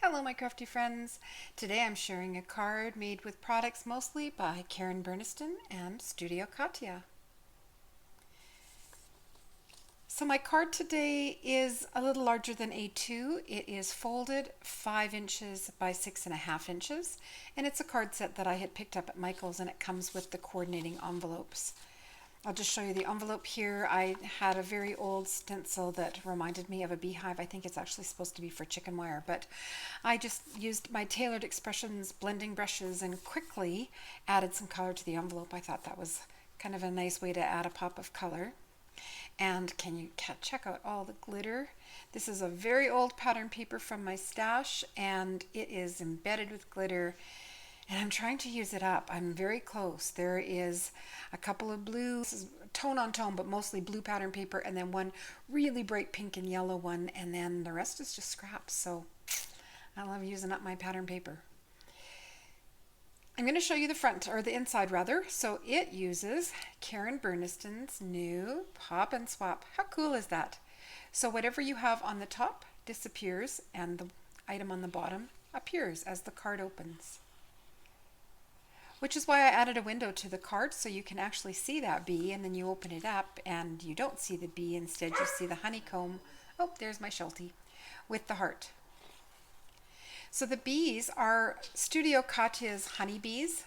Hello my crafty friends. Today I'm sharing a card made with products mostly by Karen Berniston and Studio Katia. So my card today is a little larger than A2. It is folded 5 inches by 6.5 inches, and it's a card set that I had picked up at Michael's, and it comes with the coordinating envelopes. I'll just show you the envelope here. I had a very old stencil that reminded me of a beehive. I think it's actually supposed to be for chicken wire, but I just used my Tailored Expressions blending brushes and quickly added some color to the envelope. I thought that was kind of a nice way to add a pop of color. And can you check out all the glitter? This is a very old pattern paper from my stash, and it is embedded with glitter. And I'm trying to use it up. I'm very close. There is a couple of blue, this is tone on tone, but mostly blue pattern paper, and then one really bright pink and yellow one, and then the rest is just scraps. So I love using up my pattern paper. I'm going to show you the front, or the inside rather. So it uses Karen Berniston's new Pop and Swap. How cool is that? So whatever you have on the top disappears, and the item on the bottom appears as the card opens. Which is why I added a window to the card so you can actually see that bee, and then you open it up and you don't see the bee. Instead you see the honeycomb. Oh, there's my Sheltie with the heart. So the bees are Studio Katia's honeybees.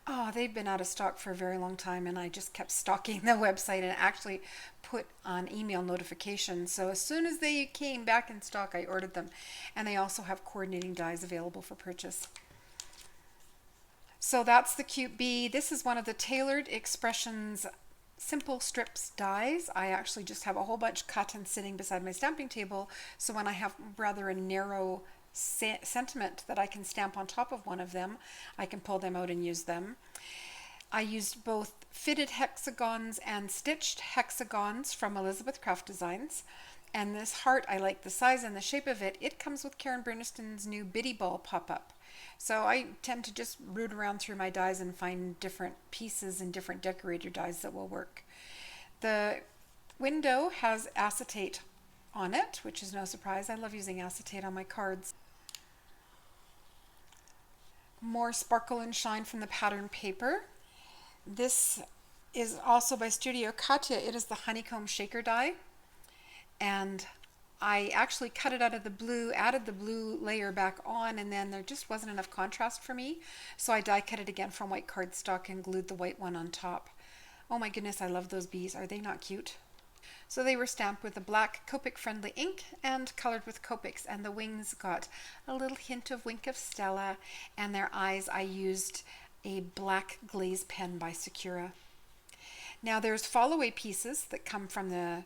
Oh, they've been out of stock for a very long time, and I just kept stalking the website and actually put on email notifications. So as soon as they came back in stock, I ordered them. And they also have coordinating dies available for purchase. So that's the cute bee. This is one of the Tailored Expressions simple strips dies. I actually just have a whole bunch cut and sitting beside my stamping table, so when I have rather a narrow sentiment that I can stamp on top of one of them, I can pull them out and use them. I used both fitted hexagons and stitched hexagons from Elizabeth Craft Designs. And this heart, I like the size and the shape of it. It comes with Karen Berniston's new Biddy Ball pop-up. So I tend to just root around through my dies and find different pieces and different decorator dies that will work. The window has acetate on it, which is no surprise. I love using acetate on my cards. More sparkle and shine from the pattern paper. This is also by Studio Katia. It is the honeycomb shaker die, and I actually cut it out of the blue, added the blue layer back on, and then there just wasn't enough contrast for me, so I die cut it again from white cardstock and glued the white one on top. Oh my goodness, I love those bees. Are they not cute? So they were stamped with a black Copic friendly ink and colored with Copics, and the wings got a little hint of Wink of Stella, and their eyes I used a black glaze pen by Sakura. Now there's fall away pieces that come from the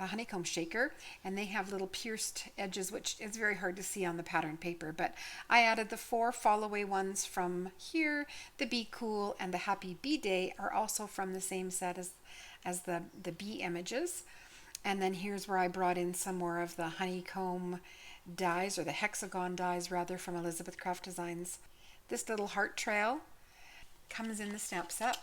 honeycomb shaker, and they have little pierced edges, which is very hard to see on the pattern paper, but I added the 4 fall away ones from here. The Be Cool and the Happy Bee Day are also from the same set as the bee images. And then here's where I brought in some more of the honeycomb dies, or the hexagon dies rather, from Elizabeth Craft Designs. This little heart trail comes in the stamp set.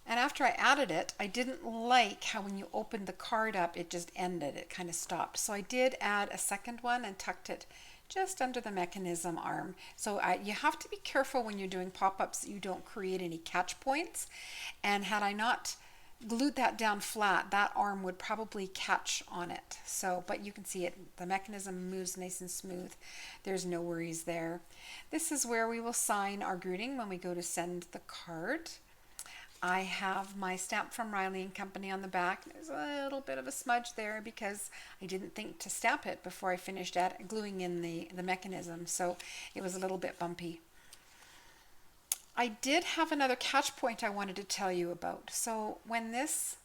And after I added it, I didn't like how when you opened the card up, it just ended. It kind of stopped. So I did add a second one and tucked it just under the mechanism arm. So you have to be careful when you're doing pop-ups that you don't create any catch points. And had I not glued that down flat, that arm would probably catch on it. So, but you can see it, the mechanism moves nice and smooth. There's no worries there. This is where we will sign our greeting when we go to send the card. I have my stamp from Riley & Company on the back. There's a little bit of a smudge there because I didn't think to stamp it before I finished gluing in the mechanism, so it was a little bit bumpy. I did have another catch point I wanted to tell you about. So when this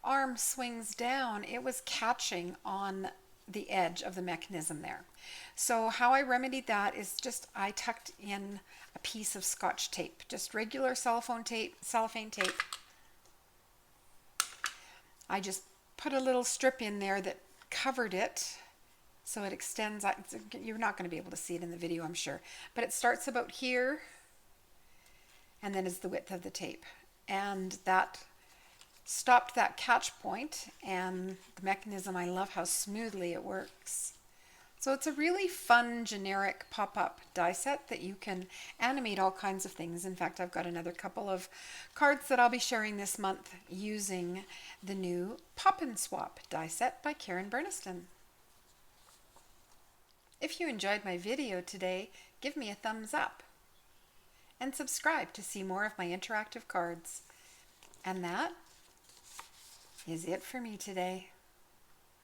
arm swings down, it was catching on the edge of the mechanism there. So how I remedied that is just I tucked in a piece of Scotch tape, just regular cellophane tape. I just put a little strip in there that covered it so it extends. You're not going to be able to see it in the video, I'm sure, but it starts about here and then is the width of the tape, and that stopped that catch point. And the mechanism, I love how smoothly it works. So it's a really fun, generic pop-up die set that you can animate all kinds of things. In fact, I've got another couple of cards that I'll be sharing this month using the new Pop and Swap die set by Karen Burniston. If you enjoyed my video today, give me a thumbs up and subscribe to see more of my interactive cards. And that is it for me today.